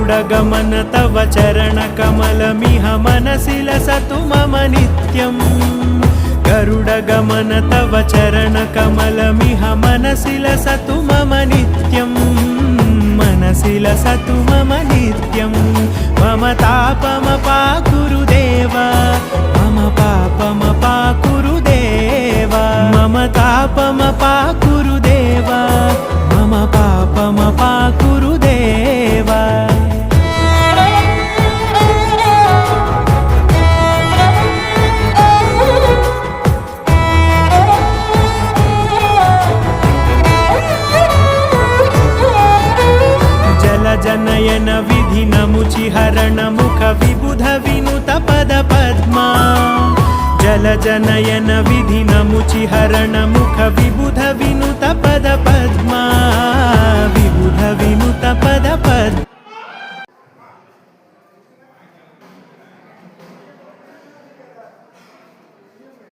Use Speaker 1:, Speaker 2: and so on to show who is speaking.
Speaker 1: गरुडगमन तव चरणकमलमिह मनसि लसतु मम नित्यम् गरुडगमन तव चरणकमलमिह मनसि लसतु मम नित्यम् मनसि लसतु मम नित्यम् मम तापमपाकुरु देव मम पापमपाकुरु देव मम तापमपाकुरु देव मम पापमपाकुरु देव जनयन विधिनमुचिहरण मुख विबुध विनुत पद पद्मा जलजनयन विधिनमुचिहरण मुख विबुध विनुत पद पद्मा विबुध विनुत पद